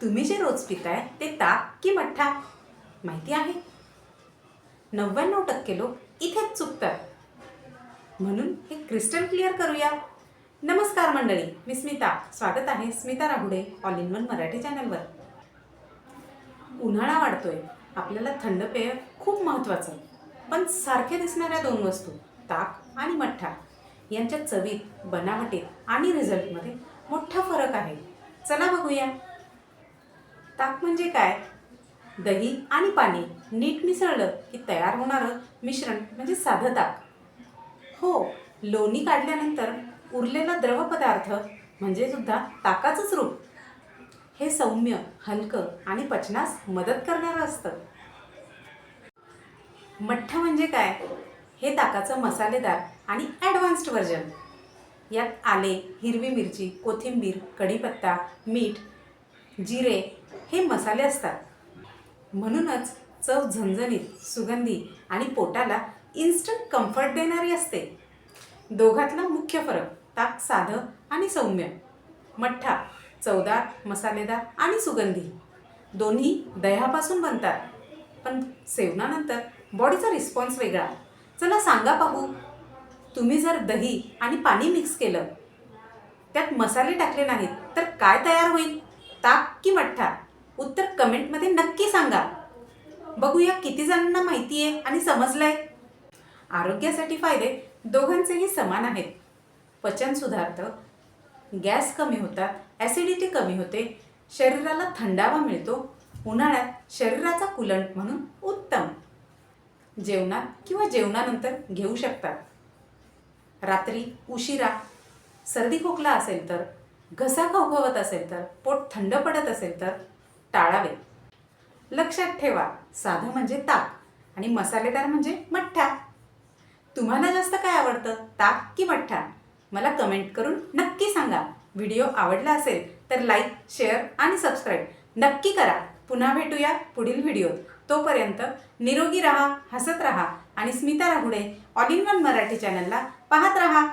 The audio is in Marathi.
तुम्ही जे रोज पिताय ते ताक की मठ्ठा माहिती आहे? 99% लोक इथेच चुकतात. म्हणून हे क्रिस्टल क्लिअर करूया. नमस्कार मंडळी, मी स्मिता. स्वागत आहे Smita Rahude all in one Marathi चॅनलवर. उन्हाळा वाढतोय, आपल्याला थंड पेय खूप महत्त्वाचं. पण सारखे दिसणाऱ्या दोन वस्तू ताक आणि मठ्ठा यांच्या चवीत, बनावटीत आणि रिझल्टमध्ये मोठा फरक आहे. चला बघूया. ताक म्हणजे काय? दही आणि पाणी नीट मिसळलं की तयार होणारं मिश्रण म्हणजे साधं ताक. हो, लोणी काढल्यानंतर उरलेला द्रव पदार्थ म्हणजे सुद्धा ताकाचंच रूप. हे सौम्य, हलकं आणि पचनास मदत करणारं असतं. मठ्ठा म्हणजे काय? हे ताकाचं मसालेदार आणि ॲडव्हान्स्ड व्हर्जन. यात आले, हिरवी मिरची, कोथिंबीर, कढीपत्ता, मीठ, जिरे हे मसाले असतात. म्हणूनच चव झणझणीत, सुगंधी आणि पोटाला इन्स्टंट कम्फर्ट देणारी असते. दोघातला मुख्य फरक ताक साधं आणि सौम्य, मठ्ठा चवदार, मसालेदार आणि सुगंधी. दोन्ही दह्यापासून बनतात, पण सेवनानंतर बॉडीचा रिस्पॉन्स वेगळा. चला सांगा पाहू. तुम्ही जर दही आणि पाणी मिक्स केलं, त्यात मसाले टाकले नाहीत, तर काय तयार होईल? ताक की मठ्ठा? उत्तर कमेंटमध्ये नक्की सांगा. बघूया किती जणांना माहिती आहे आणि समजलंय. आरोग्यासाठी फायदे दोघांचेही समान आहेत. पचन सुधारतं, गॅस कमी होतात, ॲसिडिटी कमी होते, शरीराला थंडावा मिळतो, उन्हाळ्यात शरीराचा कूलंट म्हणून उत्तम. जेवणात किंवा जेवणानंतर घेऊ शकतात. रात्री उशिरा सर्दी खोकला असेल तर, घसा खवखवत असेल तर, पोट थंड पडत असेल तर टाळावे. लक्षात ठेवा, साधं म्हणजे ताक आणि मसालेदार म्हणजे मठ्ठा. तुम्हाला जास्त काय आवडतं, ताक की मठ्ठा? मला कमेंट करून नक्की सांगा. व्हिडिओ आवडला असेल तर लाईक, शेअर आणि सबस्क्राईब नक्की करा. पुन्हा भेटूया पुढील व्हिडिओत. तोपर्यंत निरोगी राहा, हसत राहा आणि Smita Rahude all in one Marathi चॅनलला पाहत राहा.